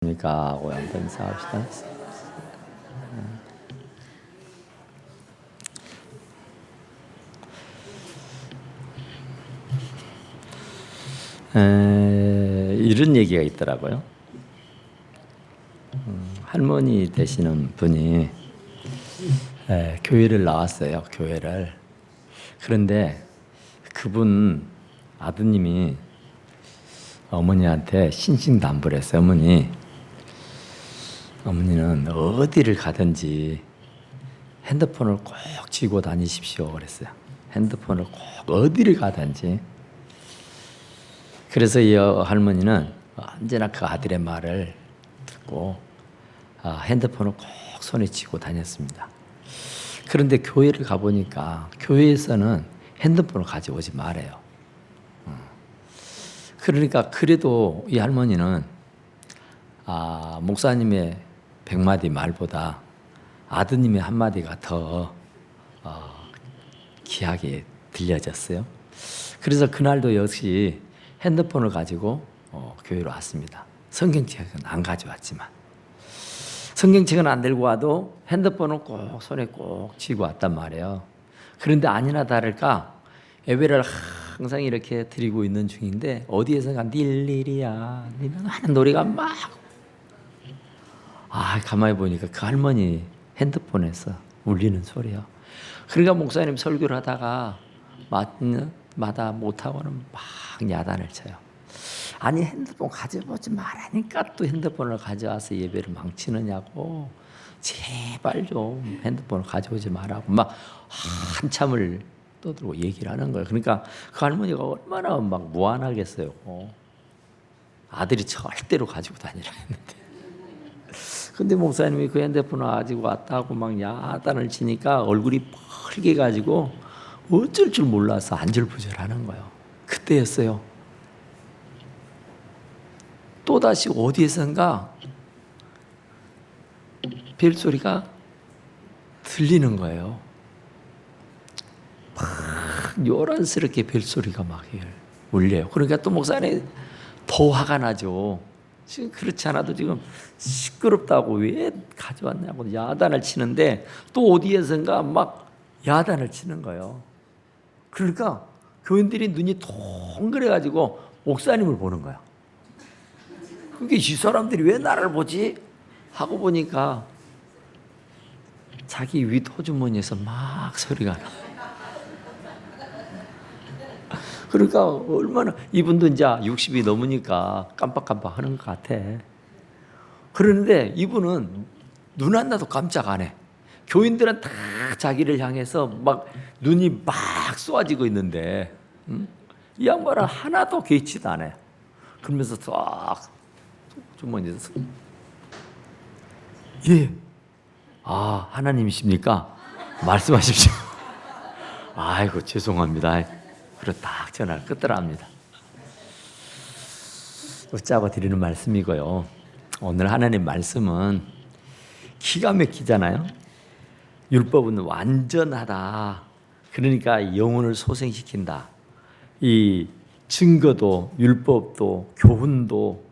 그러니까 하고 한번 인사합시다. 이런 얘기가 있더라고요. 할머니 되시는 분이 교회를 나왔어요. 교회를. 그런데 그분 아드님이 어머니한테 신신당부를 했어요. 어머니는 어디를 가든지 핸드폰을 꼭 쥐고 다니십시오 그랬어요. 핸드폰을 꼭 어디를 가든지. 그래서 이 할머니는 언제나 그 아들의 말을 듣고 핸드폰을 꼭 손에 쥐고 다녔습니다. 그런데 교회를 가보니까 교회에서는 핸드폰을 가져오지 말아요. 그러니까 그래도 이 할머니는 목사님의 100마디 말보다 아드님의 한마디가 더 귀하게 들려졌어요. 그래서 그날도 역시 핸드폰을 가지고 교회로 왔습니다. 성경책은 안 가져왔지만 성경책은 안 들고 와도 핸드폰은 꼭 손에 꼭 쥐고 왔단 말이에요. 그런데 아니나 다를까 예배를 항상 이렇게 드리고 있는 중인데 어디에선가 닐리리야 하는 노래가 막 가만히 보니까 그 할머니 핸드폰에서 울리는 소리요. 그러니까 목사님 설교를 하다가 마다 못하고는 막 야단을 쳐요. 아니 핸드폰 가져보지 말라니까 또 핸드폰을 가져와서 예배를 망치느냐고. 제발 좀 핸드폰을 가져오지 말라고 막 한참을 떠들고 얘기를 하는 거예요. 그러니까 그 할머니가 얼마나 막 무안하겠어요. 아들이 절대로 가지고 다니라 했는데. 근데 목사님이 그 핸드폰을 가지고 왔다고 막 야단을 치니까 얼굴이 뻘게 가지고 어쩔 줄 몰라서 안절부절하는 거예요. 그때였어요. 또다시 어디에선가 벨소리가 들리는 거예요. 막 요란스럽게 벨소리가 막 울려요. 그러니까 또 목사님 더 화가 나죠. 지금 그렇지 않아도 지금 시끄럽다고 왜 가져왔냐고 야단을 치는데 또 어디에선가 막 야단을 치는 거예요. 그러니까 교인들이 눈이 동그래가지고 목사님을 보는 거야. 그게 이 사람들이 왜 나를 보지? 하고 보니까 자기 윗 호주머니에서 막 소리가 나. 그러니까 얼마나 이분도 이제 60이 넘으니까 깜빡깜빡 하는 것 같아. 그런데 이분은 눈 안 나도 깜짝 안 해. 교인들은 다 자기를 향해서 막 눈이 막 쏘아지고 있는데 이 양반은 하나도 개의치도 안 해. 그러면서 싹 주머니에서 예, 하나님이십니까? 말씀하십시오. 아이고 죄송합니다. 그리고 딱 전화를 끊더랍니다. 웃자고 드리는 말씀이고요. 오늘 하나님 말씀은 기가 막히잖아요. 율법은 완전하다. 그러니까 영혼을 소생시킨다. 이 증거도 율법도 교훈도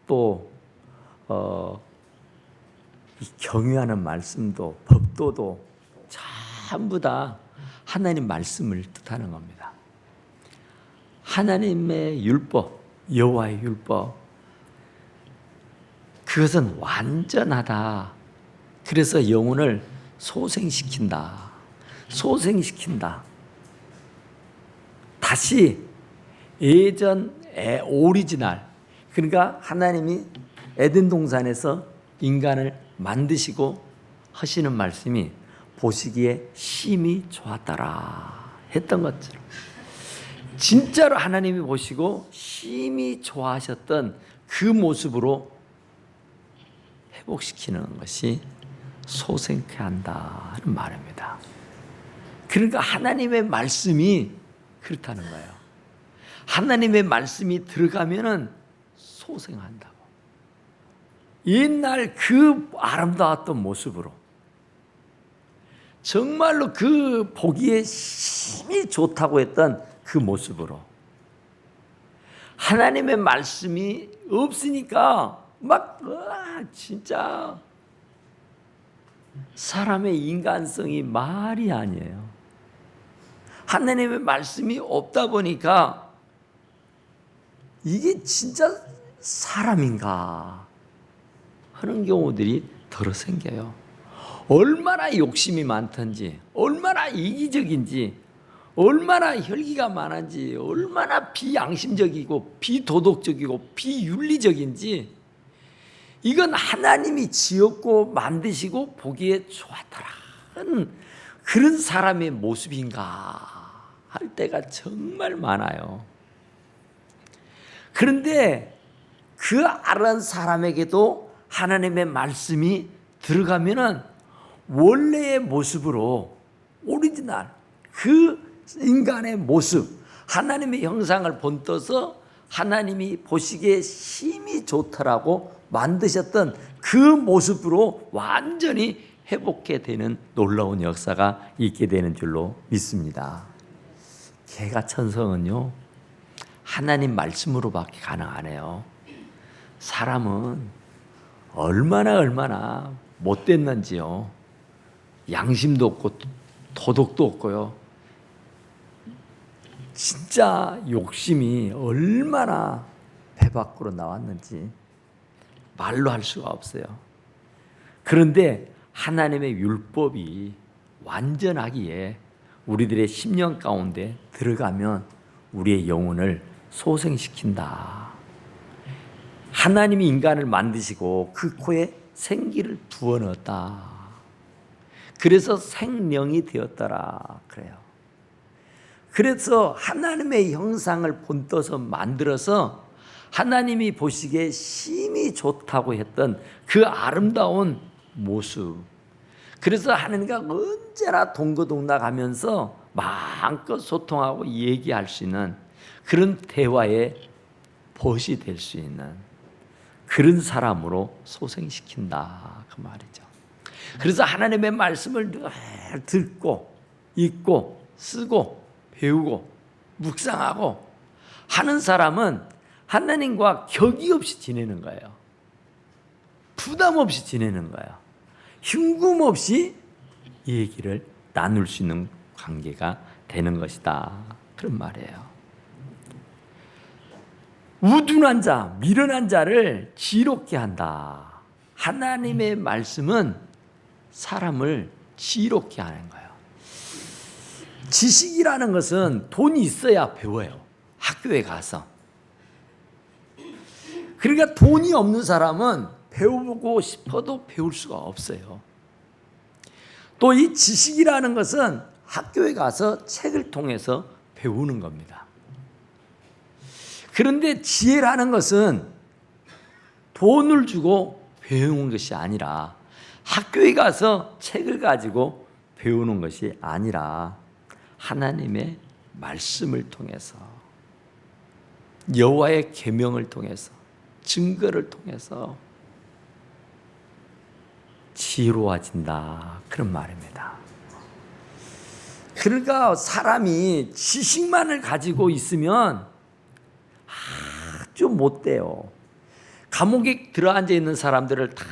또 경유하는 말씀도 법도도 전부 다 하나님 말씀을 뜻하는 겁니다. 하나님의 율법, 여호와의 율법, 그것은 완전하다. 그래서 영혼을 소생시킨다. 다시 예전 오리지널, 그러니까 하나님이 에덴 동산에서 인간을 만드시고 하시는 말씀이 보시기에 심히 좋았더라 했던 것처럼 진짜로 하나님이 보시고 심히 좋아하셨던 그 모습으로 회복시키는 것이 소생케 한다는 말입니다. 그러니까 하나님의 말씀이 그렇다는 거예요. 하나님의 말씀이 들어가면은 소생한다고. 옛날 그 아름다웠던 모습으로 정말로 그 보기에 심히 좋다고 했던 그 모습으로 하나님의 말씀이 없으니까 진짜 사람의 인간성이 말이 아니에요. 하나님의 말씀이 없다 보니까 이게 진짜 사람인가 하는 경우들이 덜어 생겨요. 얼마나 욕심이 많든지, 얼마나 이기적인지, 얼마나 혈기가 많은지, 얼마나 비양심적이고 비도덕적이고 비윤리적인지, 이건 하나님이 지었고 만드시고 보기에 좋았더라 그런 사람의 모습인가 할 때가 정말 많아요. 그런데 그 아는 사람에게도 하나님의 말씀이 들어가면은 원래의 모습으로 오리지널 그 인간의 모습, 하나님의 형상을 본떠서 하나님이 보시기에 심히 좋더라고 만드셨던 그 모습으로 완전히 회복해 되는 놀라운 역사가 있게 되는 줄로 믿습니다. 개가 천성은요 하나님 말씀으로밖에 가능하네요. 사람은 얼마나 못됐는지요. 양심도 없고 도덕도 없고요. 진짜 욕심이 얼마나 배 밖으로 나왔는지 말로 할 수가 없어요. 그런데 하나님의 율법이 완전하기에 우리들의 심령 가운데 들어가면 우리의 영혼을 소생시킨다. 하나님이 인간을 만드시고 그 코에 생기를 부어 넣었다. 그래서 생명이 되었더라 그래요. 그래서 하나님의 형상을 본떠서 만들어서 하나님이 보시기에 심히 좋다고 했던 그 아름다운 모습. 그래서 하나님과 언제나 동거동락하면서 마음껏 소통하고 얘기할 수 있는 그런 대화의 벗이 될 수 있는 그런 사람으로 소생시킨다 그 말이죠. 그래서 하나님의 말씀을 늘 듣고 읽고 쓰고 배우고 묵상하고 하는 사람은 하나님과 격이 없이 지내는 거예요. 부담 없이 지내는 거예요. 흉금 없이 이 얘기를 나눌 수 있는 관계가 되는 것이다 그런 말이에요. 우둔한 자, 미련한 자를 지롭게 한다. 하나님의 말씀은 사람을 지롭게 하는 거예요. 지식이라는 것은 돈이 있어야 배워요. 학교에 가서. 그러니까 돈이 없는 사람은 배우고 싶어도 배울 수가 없어요. 또 이 지식이라는 것은 학교에 가서 책을 통해서 배우는 겁니다. 그런데 지혜라는 것은 돈을 주고 배우는 것이 아니라 학교에 가서 책을 가지고 배우는 것이 아니라 하나님의 말씀을 통해서 여호와의 계명을 통해서 증거를 통해서 지혜로워진다 그런 말입니다. 그러니까 사람이 지식만을 가지고 있으면 아주 못돼요. 감옥에 들어앉아 있는 사람들을 다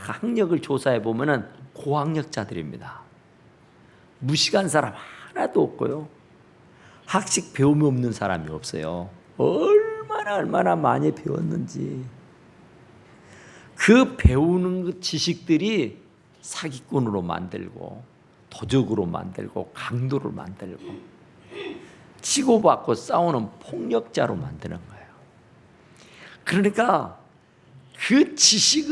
학력을 조사해 보면은 고학력자들입니다. 무식한 사람 하나도 없고요. 학식 배움이 없는 사람이 없어요. 얼마나 많이 배웠는지. 그 배우는 그 지식들이 사기꾼으로 만들고 도적으로 만들고 강도를 만들고 치고받고 싸우는 폭력자로 만드는 거예요. 그러니까 그 지식이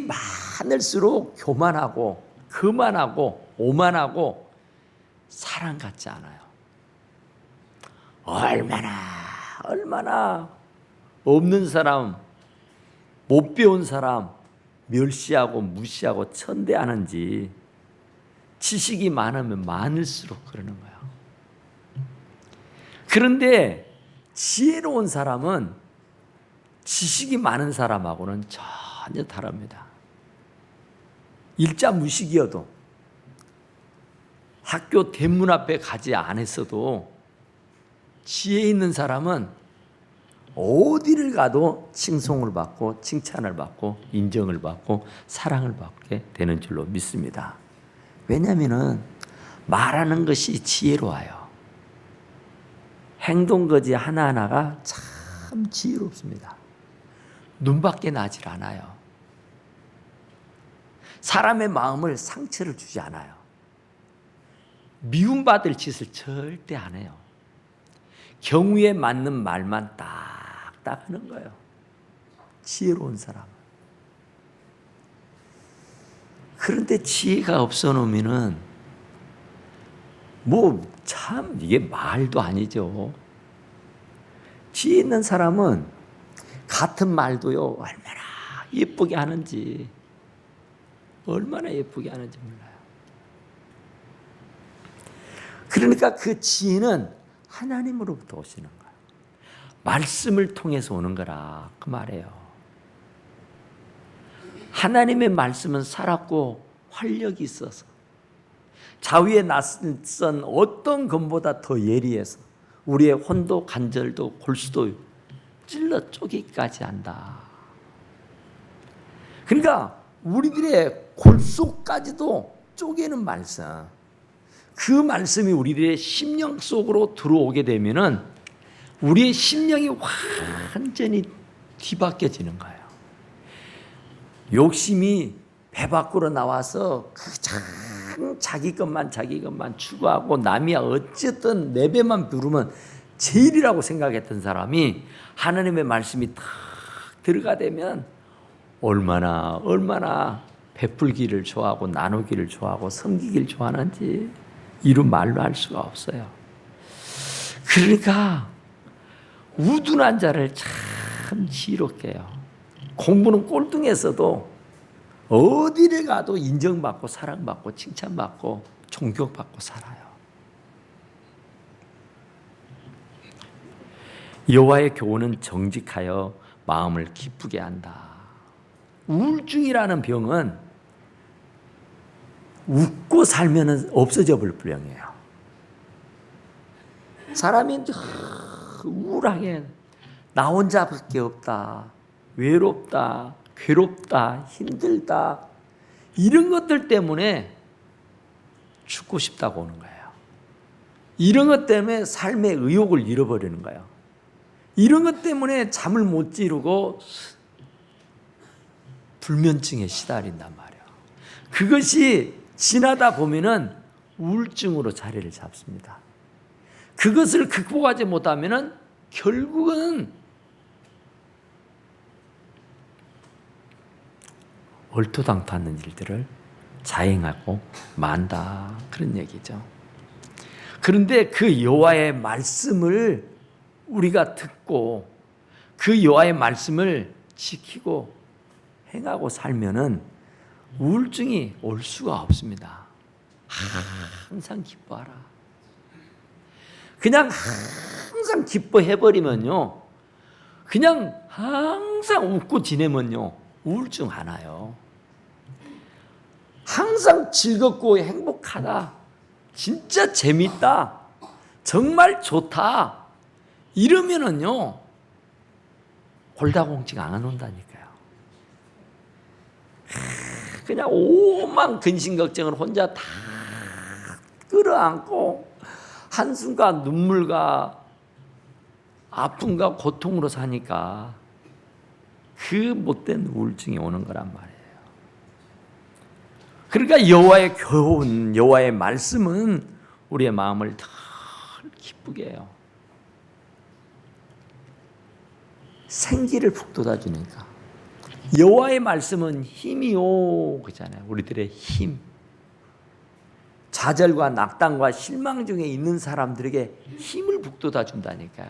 많을수록 교만하고 거만하고 오만하고 사람 같지 않아요. 얼마나 없는 사람, 못 배운 사람 멸시하고 무시하고 천대하는지 지식이 많으면 많을수록 그러는 거예요. 그런데 지혜로운 사람은 지식이 많은 사람하고는 전혀 다릅니다. 일자무식이어도 학교 대문 앞에 가지 않았어도 지혜 있는 사람은 어디를 가도 칭송을 받고 칭찬을 받고 인정을 받고 사랑을 받게 되는 줄로 믿습니다. 왜냐하면 말하는 것이 지혜로워요. 행동거지 하나하나가 참 지혜롭습니다. 눈밖에 나질 않아요. 사람의 마음을 상처를 주지 않아요. 미움받을 짓을 절대 안 해요. 경우에 맞는 말만 딱딱 하는 거예요. 지혜로운 사람은. 그런데 지혜가 없어 놓으면은 참 이게 말도 아니죠. 지혜 있는 사람은 같은 말도요 얼마나 예쁘게 하는지 몰라요. 그러니까 그 지혜는 하나님으로부터 오시는 거예요. 말씀을 통해서 오는 거라 그 말이에요. 하나님의 말씀은 살았고 활력이 있어서 자위에 낯선 어떤 검보다 더 예리해서 우리의 혼도 관절도 골수도 찔러 쪼개기까지 한다. 그러니까 우리들의 골수까지도 쪼개는 말씀, 그 말씀이 우리들의 심령 속으로 들어오게 되면은 우리의 심령이 완전히 뒤바뀌어지는 거예요. 욕심이 배 밖으로 나와서 자기 것만 추구하고 남이야 어쨌든 내 배만 부르면 제일이라고 생각했던 사람이 하나님의 말씀이 탁 들어가 되면 얼마나 베풀기를 좋아하고 나누기를 좋아하고 섬기기를 좋아하는지 이루 말로 할 수가 없어요. 그러니까 우둔한 자를 참 지혜롭게 해요. 공부는 꼴등에서도 어디를 가도 인정받고 사랑받고 칭찬받고 존경받고 살아요. 여호와의 교훈은 정직하여 마음을 기쁘게 한다. 우울증이라는 병은 웃고 살면 없어져 볼 병이에요. 사람이 우울하게 나 혼자밖에 없다, 외롭다, 괴롭다, 힘들다 이런 것들 때문에 죽고 싶다고 오는 거예요. 이런 것 때문에 삶의 의욕을 잃어버리는 거예요. 이런 것 때문에 잠을 못 이루고 불면증에 시달린단 말이에요. 그것이 지나다 보면은 우울증으로 자리를 잡습니다. 그것을 극복하지 못하면은 결국은 얼토당토하는 일들을 자행하고 만다 그런 얘기죠. 그런데 그 여호와의 말씀을 우리가 듣고 그 여호와의 말씀을 지키고 행하고 살면은 우울증이 올 수가 없습니다. 항상 기뻐하라. 그냥 항상 기뻐해버리면요, 그냥 항상 웃고 지내면요 우울증 안 와요. 항상 즐겁고 행복하다, 진짜 재밌다, 정말 좋다 이러면은요 골다공증 안 온다니까요. 그냥 오만 근심 걱정을 혼자 다 끌어안고 한순간 눈물과 아픔과 고통으로 사니까 그 못된 우울증이 오는 거란 말이에요. 그러니까 여호와의 교훈, 여호와의 말씀은 우리의 마음을 더 기쁘게 해요. 생기를 북돋아 주니까. 여호와의 말씀은 힘이요 그잖아요. 우리들의 힘. 좌절과 낙담과 실망 중에 있는 사람들에게 힘을 북돋아 준다니까요.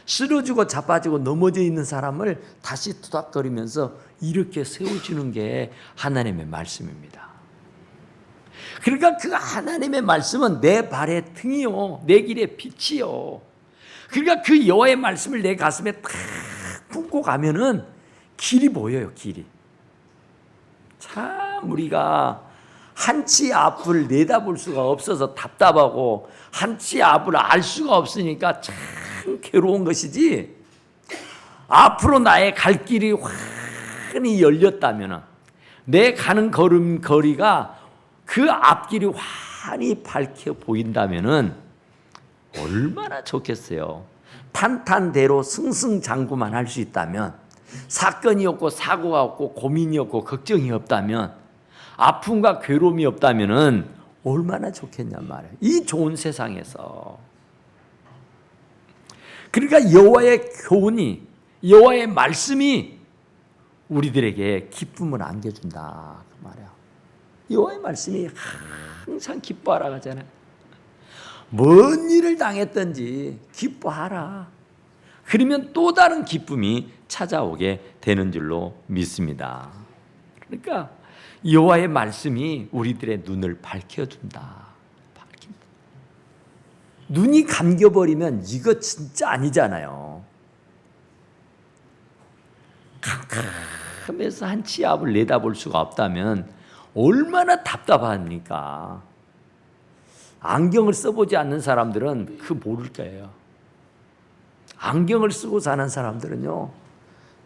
쓰러지고 자빠지고 넘어져 있는 사람을 다시 투닥거리면서 이렇게 세워주는 게 하나님의 말씀입니다. 그러니까 그 하나님의 말씀은 내 발의 등이요, 내 길의 빛이요. 그러니까 그 여호와의 말씀을 내 가슴에 탁 품고 가면은 길이 보여요, 길이. 참 우리가 한치 앞을 내다볼 수가 없어서 답답하고 한치 앞을 알 수가 없으니까 참 괴로운 것이지, 앞으로 나의 갈 길이 환히 열렸다면, 내 가는 거리가 그 앞길이 환히 밝혀 보인다면 얼마나 좋겠어요. 탄탄대로 승승장구만 할 수 있다면, 사건이 없고 사고가 없고 고민이 없고 걱정이 없다면, 아픔과 괴로움이 없다면 얼마나 좋겠냔 말이에요. 이 좋은 세상에서. 그러니까 여호와의 교훈이, 여호와의 말씀이 우리들에게 기쁨을 안겨준다 그 말이에요. 여호와의 말씀이 항상 기뻐하라 하잖아요. 뭔 일을 당했든지 기뻐하라. 그러면 또 다른 기쁨이 찾아오게 되는 줄로 믿습니다. 그러니까 여호와의 말씀이 우리들의 눈을 밝혀준다. 눈이 감겨버리면 이거 진짜 아니잖아요. 캄캄해서 한 치 앞을 내다볼 수가 없다면 얼마나 답답합니까? 안경을 써보지 않는 사람들은 그 모를 거예요. 안경을 쓰고 사는 사람들은요,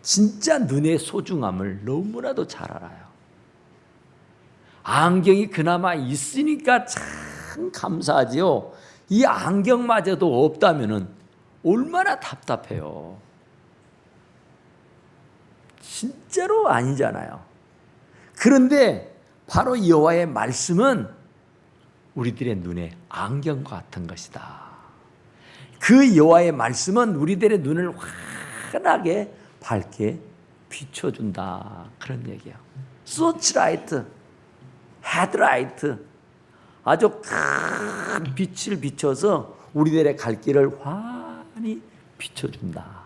진짜 눈의 소중함을 너무나도 잘 알아요. 안경이 그나마 있으니까 참 감사하지요. 이 안경마저도 없다면 얼마나 답답해요. 진짜로 아니잖아요. 그런데 바로 여호와의 말씀은 우리들의 눈에 안경 같은 것이다. 그 여호와의 말씀은 우리들의 눈을 환하게 밝게 비춰준다. 그런 얘기예요. 서치라이트, 헤드라이트, 아주 큰 빛을 비춰서 우리들의 갈 길을 환히 비춰준다.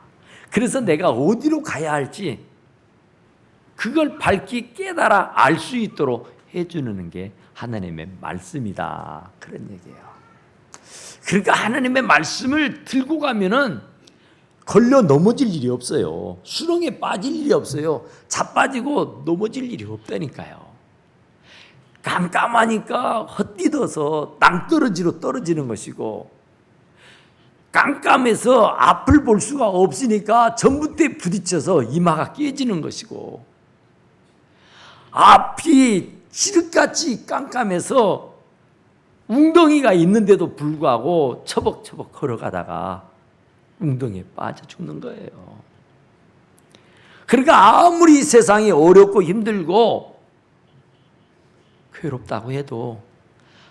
그래서 내가 어디로 가야 할지 그걸 밝히 깨달아 알 수 있도록 해주는 게 하나님의 말씀이다. 그런 얘기예요. 그러니까 하나님의 말씀을 들고 가면은 걸려 넘어질 일이 없어요. 수렁에 빠질 일이 없어요. 자빠지고 넘어질 일이 없다니까요. 깜깜하니까 헛디뎌서 낭떠러지로 떨어지는 것이고, 깜깜해서 앞을 볼 수가 없으니까 전봇대에 부딪혀서 이마가 깨지는 것이고, 앞이 칠흑같이 깜깜해서 웅덩이가 있는데도 불구하고 처벅처벅 걸어가다가 웅덩이에 빠져 죽는 거예요. 그러니까 아무리 세상이 어렵고 힘들고 괴롭다고 해도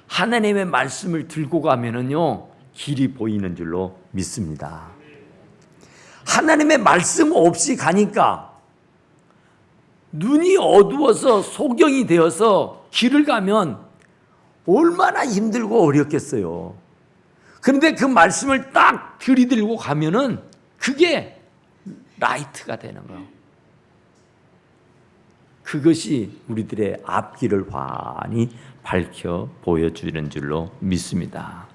하나님의 말씀을 들고 가면은요, 길이 보이는 줄로 믿습니다. 하나님의 말씀 없이 가니까 눈이 어두워서 소경이 되어서 길을 가면 얼마나 힘들고 어렵겠어요. 그런데 그 말씀을 딱 들이들고 가면은 그게 라이트가 되는 거예요. 그것이 우리들의 앞길을 환히 밝혀 보여주는 줄로 믿습니다.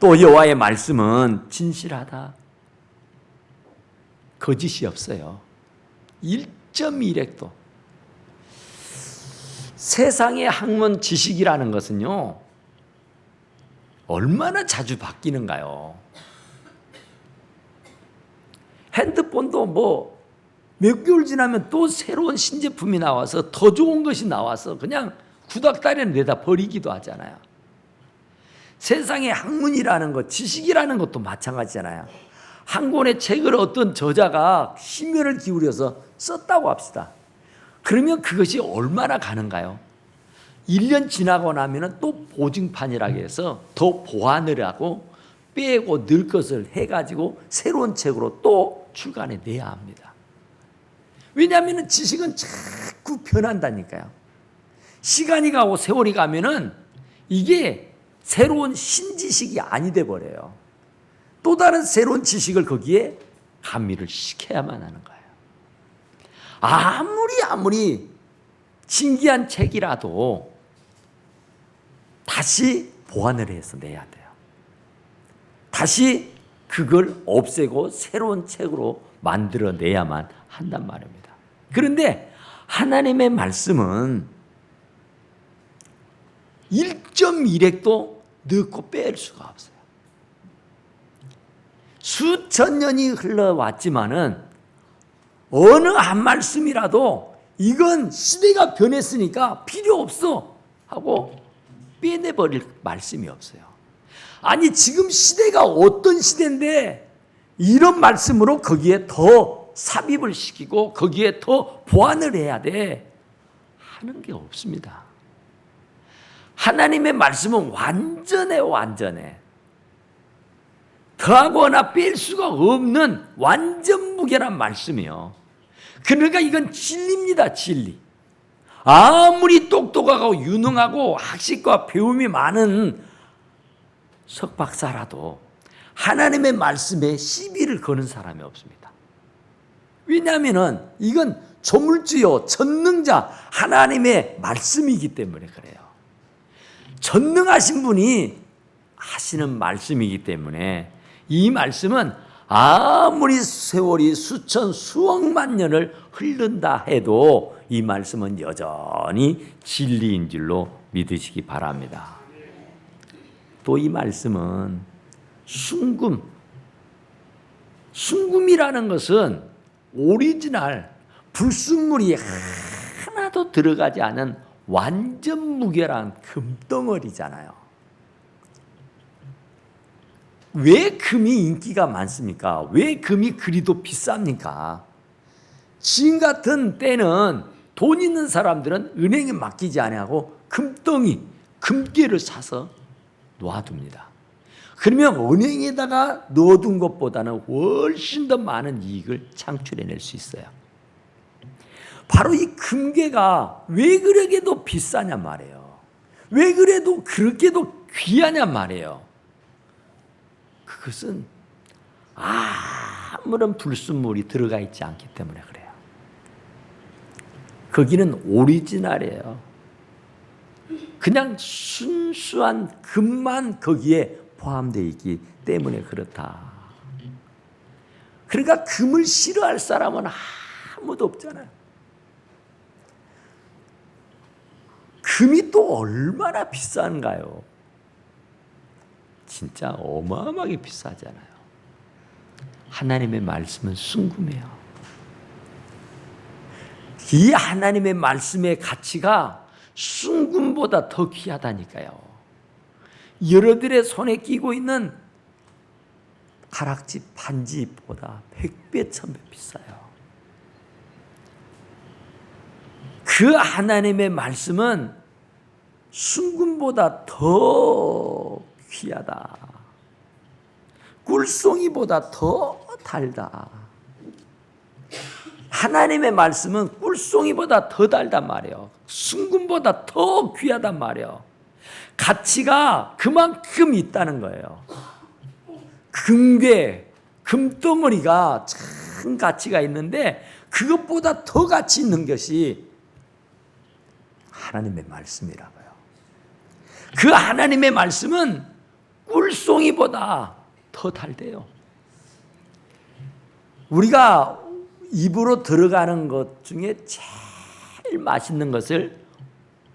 또 여호와의 말씀은 진실하다. 거짓이 없어요. 1.1획도. 세상의 학문 지식이라는 것은요, 얼마나 자주 바뀌는가요? 핸드폰도 뭐 몇 개월 지나면 또 새로운 신제품이 나와서 더 좋은 것이 나와서 그냥 구닥다리를 내다 버리기도 하잖아요. 세상의 학문이라는 것, 지식이라는 것도 마찬가지잖아요. 한 권의 책을 어떤 저자가 심혈을 기울여서 썼다고 합시다. 그러면 그것이 얼마나 가는가요? 1년 지나고 나면 또 보증판이라고 해서 더 보완을 하고 빼고 넣을 것을 해가지고 새로운 책으로 또 출간해 내야 합니다. 왜냐하면 지식은 자꾸 변한다니까요. 시간이 가고 세월이 가면은 이게 새로운 신지식이 아니 돼 버려요. 또 다른 새로운 지식을 거기에 가미를 시켜야만 하는 거예요. 아무리 신기한 책이라도 다시 보완을 해서 내야 돼요. 다시 그걸 없애고 새로운 책으로 만들어내야만 한단 말입니다. 그런데 하나님의 말씀은 1.1획도 넣고 뺄 수가 없어요. 수천 년이 흘러왔지만은 어느 한 말씀이라도 이건 시대가 변했으니까 필요 없어 하고 빼내버릴 말씀이 없어요. 아니 지금 시대가 어떤 시대인데 이런 말씀으로 거기에 더 삽입을 시키고 거기에 더 보완을 해야 돼 하는 게 없습니다. 하나님의 말씀은 완전해. 더하거나 뺄 수가 없는 완전 무결한 말씀이요. 그러니까 이건 진리입니다. 진리. 아무리 똑똑하고 유능하고 학식과 배움이 많은 석박사라도 하나님의 말씀에 시비를 거는 사람이 없습니다. 왜냐하면 이건 조물주요 전능자 하나님의 말씀이기 때문에 그래요. 전능하신 분이 하시는 말씀이기 때문에 이 말씀은 아무리 세월이 수천 수억만 년을 흐른다 해도 이 말씀은 여전히 진리인 줄로 믿으시기 바랍니다. 또 이 말씀은 순금이라는 것은 오리지널 불순물이 하나도 들어가지 않은 완전 무결한 금덩어리잖아요. 왜 금이 인기가 많습니까? 왜 금이 그리도 비쌉니까? 지금 같은 때는 돈 있는 사람들은 은행에 맡기지 아니하고 금덩이, 금괴를 사서 놓아둡니다. 그러면 은행에다가 넣어둔 것보다는 훨씬 더 많은 이익을 창출해낼 수 있어요. 바로 이 금괴가 왜 그렇게도 비싸냐 말이에요. 왜 그래도 그렇게도 귀하냐 말이에요. 그것은 아무런 불순물이 들어가 있지 않기 때문에 그래요. 거기는 오리지널이에요. 그냥 순수한 금만 거기에 포함되어 있기 때문에 그렇다. 그러니까 금을 싫어할 사람은 아무도 없잖아요. 금이 또 얼마나 비싼가요? 진짜 어마어마하게 비싸잖아요. 하나님의 말씀은 순금이에요. 이 하나님의 말씀의 가치가 순금보다 더 귀하다니까요. 여러들의 손에 끼고 있는 가락지 반지보다 100배, 1000배 비싸요. 그 하나님의 말씀은 순금보다 더 귀하다. 꿀송이보다 더 달다. 하나님의 말씀은 꿀송이보다 더 달단 말이에요. 순금보다 더 귀하단 말이에요. 가치가 그만큼 있다는 거예요. 금괴, 금덩어리가 참 가치가 있는데 그것보다 더 가치 있는 것이 하나님의 말씀이라고요. 그 하나님의 말씀은 꿀송이보다 더 달대요. 우리가 입으로 들어가는 것 중에 제일 맛있는 것을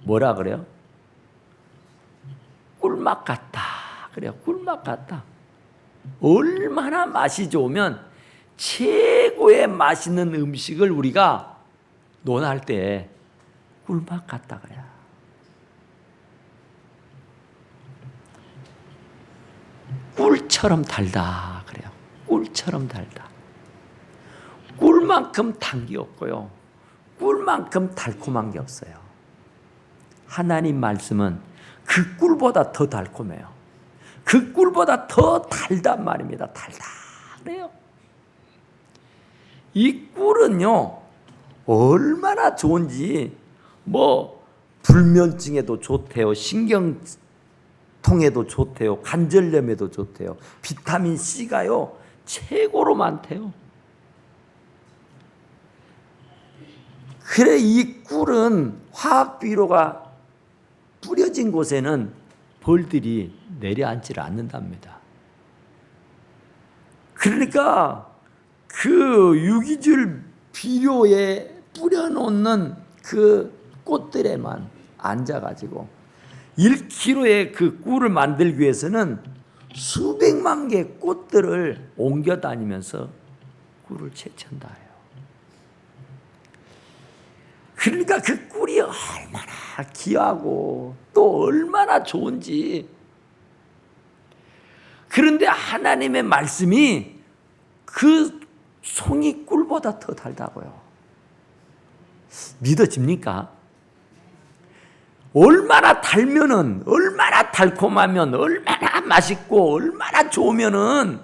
뭐라 그래요? 꿀맛 같다. 그래요. 꿀맛 같다. 얼마나 맛이 좋으면 최고의 맛있는 음식을 우리가 논할 때 꿀맛 같다 그래요. 꿀처럼 달다 그래요. 꿀처럼 달다. 꿀만큼 단 게 없고요. 꿀만큼 달콤한 게 없어요. 하나님 말씀은 그 꿀보다 더 달콤해요. 그 꿀보다 더 달단 말입니다. 달달해요. 이 꿀은요 얼마나 좋은지 불면증에도 좋대요. 신경통에도 좋대요. 관절염에도 좋대요. 비타민 C가요 최고로 많대요. 그래 이 꿀은 화학 비료가 뿌려진 곳에는 벌들이 내려앉지를 않는답니다. 그러니까 그 유기질 비료에 뿌려놓는 그 꽃들에만 앉아가지고 1kg의 그 꿀을 만들기 위해서는 수백만 개의 꽃들을 옮겨 다니면서 꿀을 채취한다 해요. 그러니까 그 꿀이 얼마나 귀하고 또 얼마나 좋은지. 그런데 하나님의 말씀이 그 송이 꿀보다 더 달다고요. 믿어집니까? 얼마나 달면은, 얼마나 달콤하면, 얼마나 맛있고, 얼마나 좋으면은,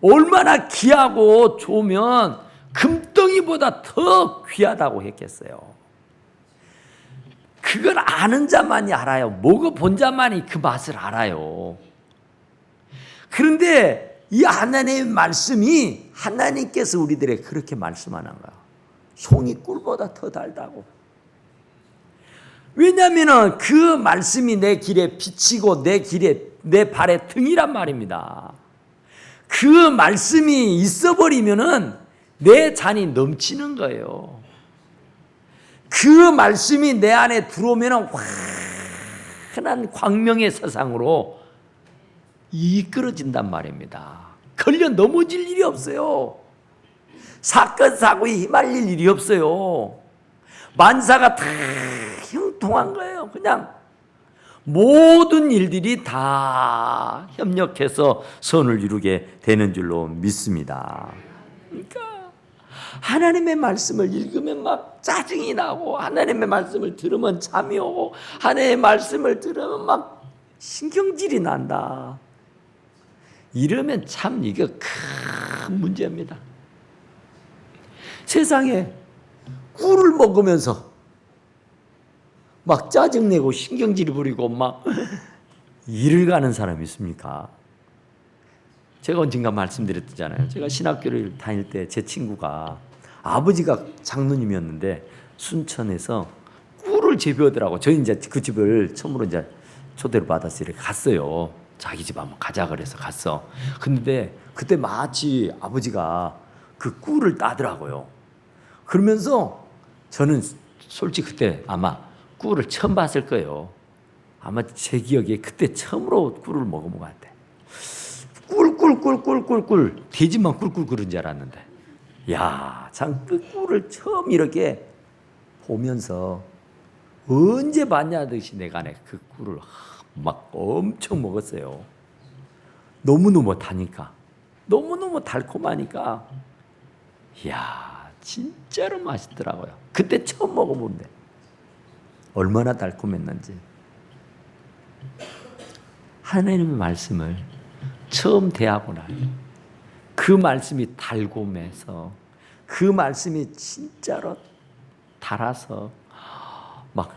얼마나 귀하고 좋으면 금덩이보다 더 귀하다고 했겠어요. 그걸 아는 자만이 알아요. 먹어본 자만이 그 맛을 알아요. 그런데 이 하나님의 말씀이 하나님께서 우리들에게 그렇게 말씀하는 거야. 송이 꿀보다 더 달다고. 왜냐하면 그 말씀이 내 길에 비치고 내 길에 내 발의 등이란 말입니다. 그 말씀이 있어버리면은 내 잔이 넘치는 거예요. 그 말씀이 내 안에 들어오면은 환한 광명의 세상으로 이끌어진단 말입니다. 걸려 넘어질 일이 없어요. 사건 사고에 휘말릴 일이 없어요. 만사가 다 형통한 거예요. 그냥 모든 일들이 다 협력해서 선을 이루게 되는 줄로 믿습니다. 그러니까 하나님의 말씀을 읽으면 막 짜증이 나고, 하나님의 말씀을 들으면 잠이 오고, 하나님의 말씀을 들으면 막 신경질이 난다. 이러면 참 이게 큰 문제입니다. 세상에 꿀을 먹으면서 막 짜증내고 신경질 부리고 막 일을 가는 사람이 있습니까? 제가 언젠가 말씀드렸잖아요. 제가 신학교를 다닐 때 제 친구가 아버지가 장로님이었는데 순천에서 꿀을 재배하더라고. 저희 이제 그 집을 처음으로 이제 초대를 받아서 이렇게 갔어요. 자기 집 한번 가자 그래서 갔어. 근데 그때 마치 아버지가 그 꿀을 따더라고요. 그러면서 저는 솔직히 그때 아마 꿀을 처음 봤을 거예요. 아마 제 기억에 그때 처음으로 꿀을 먹어본 것 같아. 꿀 돼지만 꿀꿀 그런 줄 알았는데, 야, 참 그 꿀을 처음 이렇게 보면서 언제 봤냐 듯이 내가 그 꿀을 막 엄청 먹었어요. 너무너무 다니까, 너무너무 달콤하니까, 이야, 진짜로 맛있더라고요. 그때 처음 먹어본데 얼마나 달콤했는지. 하나님의 말씀을 처음 대하고 나요. 그 말씀이 달콤해서, 그 말씀이 진짜로 달아서 막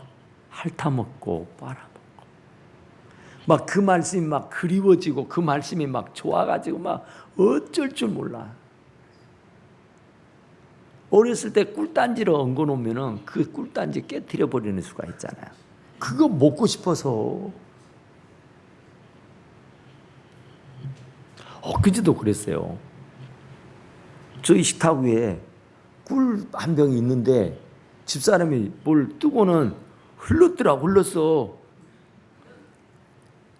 핥아먹고 빨아먹고, 막 그 말씀이 막 그리워지고, 그 말씀이 막 좋아가지고 막 어쩔 줄 몰라. 어렸을 때 꿀단지를 얹어 놓으면은 그 꿀단지 깨트려 버리는 수가 있잖아요. 그거 먹고 싶어서. 엊그제도 그랬어요. 저희 식탁 위에 꿀 한 병이 있는데 집사람이 뭘 뜨고는 흘렀어.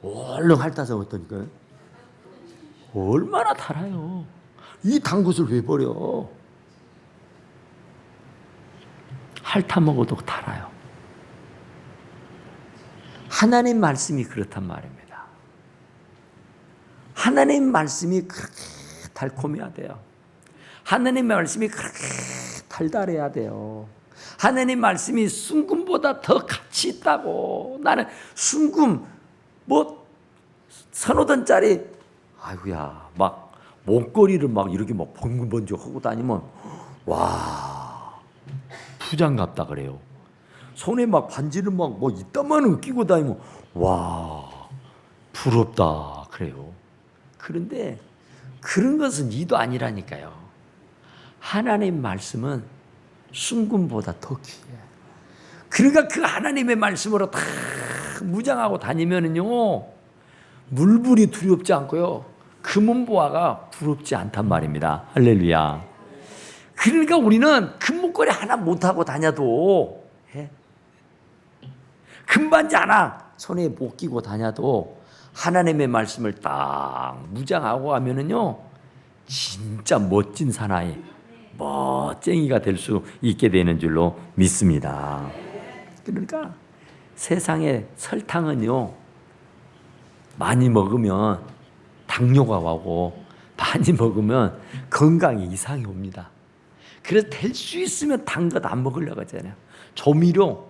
얼른 핥아서 먹더니까 얼마나 달아요. 이 단 것을 왜 버려? 핥아 먹어도 달아요. 하나님 말씀이 그렇단 말입니다. 하나님 말씀이 그렇게 달콤해야 돼요. 하나님 말씀이 그렇게 달달해야 돼요. 하나님 말씀이 순금보다 더 가치 있다고. 나는 순금 뭐 서너 돈짜리, 아이고야, 막 목걸이를 막 이렇게 막 번쩍 하고 다니면 와, 부장 같다 그래요. 손에 막 반지를 막 뭐 이따만은 끼고 다니면 와, 부럽다 그래요. 그런데 그런 것은 이도 아니라니까요. 하나님 말씀은 순금보다 더 귀해. 그러니까 그 하나님의 말씀으로 다 무장하고 다니면은요, 물불이 두렵지 않고요, 금은보화가 부럽지 않단 말입니다. 할렐루야. 그러니까 우리는 금목걸이 하나 못하고 다녀도, 금반지 하나 손에 못 끼고 다녀도 하나님의 말씀을 딱 무장하고 가면은요, 진짜 멋진 사나이, 멋쟁이가 될 수 있게 되는 줄로 믿습니다. 그러니까 세상에 설탕은요, 많이 먹으면 당뇨가 오고 많이 먹으면 건강에 이상이 옵니다. 그래서 될 수 있으면 단 것 안 먹으려고 하잖아요. 조미료,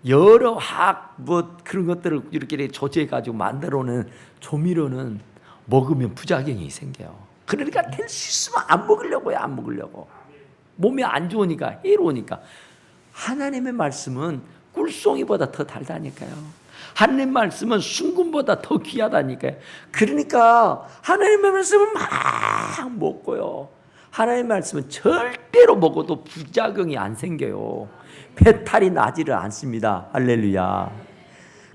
여러 화학 그런 것들을 이렇게 조제해 가지고 만들어오는 조미료는 먹으면 부작용이 생겨요. 그러니까 될 수 있으면 안 먹으려고요. 안 먹으려고. 몸에 안 좋으니까, 해로우니까. 하나님의 말씀은 꿀송이보다 더 달다니까요. 하나님의 말씀은 순금보다 더 귀하다니까요. 그러니까 하나님의 말씀은 막 먹고요. 하나님의 말씀은 절대로 먹어도 부작용이 안 생겨요. 배탈이 나지를 않습니다. 할렐루야.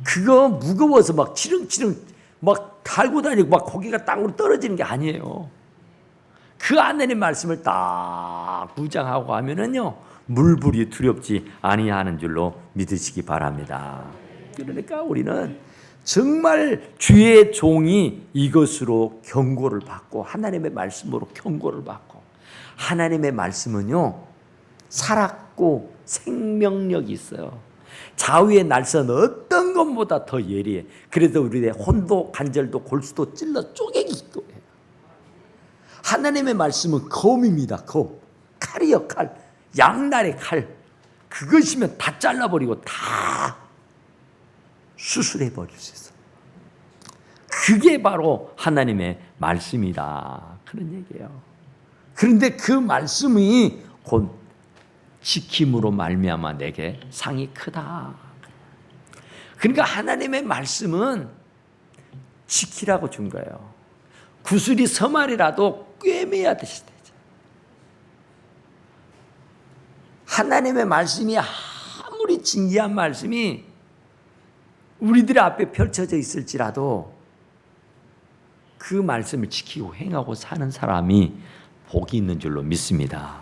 그거 무거워서 막 치릉치릉 막 달고 다니고 막 고개가 땅으로 떨어지는 게 아니에요. 그 하나님의 말씀을 딱 무장하고 하면은요, 물불이 두렵지 아니하는 줄로 믿으시기 바랍니다. 그러니까 우리는 정말 주의 종이 이것으로 경고를 받고, 하나님의 말씀으로 경고를 받고, 하나님의 말씀은요, 살았고 생명력이 있어요. 좌우의 날선 어떤 것보다 더 예리해. 그래서 우리의 혼도 관절도 골수도 찔러 쪼개기도 해요. 하나님의 말씀은 검입니다. 검. 칼이요, 칼. 양날의 칼. 그것이면 다 잘라버리고 다 수술해버릴 수 있어요. 그게 바로 하나님의 말씀이다. 그런 얘기예요. 그런데 그 말씀이 곧 지킴으로 말미암아 내게 상이 크다. 그러니까 하나님의 말씀은 지키라고 준 거예요. 구슬이 서말이라도 꿰매야 되시 되죠. 하나님의 말씀이 아무리 진귀한 말씀이 우리들 앞에 펼쳐져 있을지라도 그 말씀을 지키고 행하고 사는 사람이 복이 있는 줄로 믿습니다.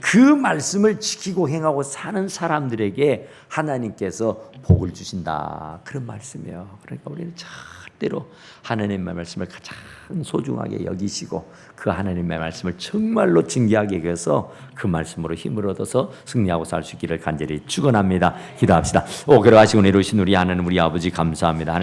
그 말씀을 지키고 행하고 사는 사람들에게 하나님께서 복을 주신다. 그런 말씀이에요. 그러니까 우리는 절대로 하나님의 말씀을 가장 소중하게 여기시고 그 하나님의 말씀을 정말로 진귀하게 여겨서 그 말씀으로 힘을 얻어서 승리하고 살 수 있기를 간절히 축원합니다. 기도합시다. 오그라가시고 내려오신 우리 하나님, 우리 아버지 감사합니다.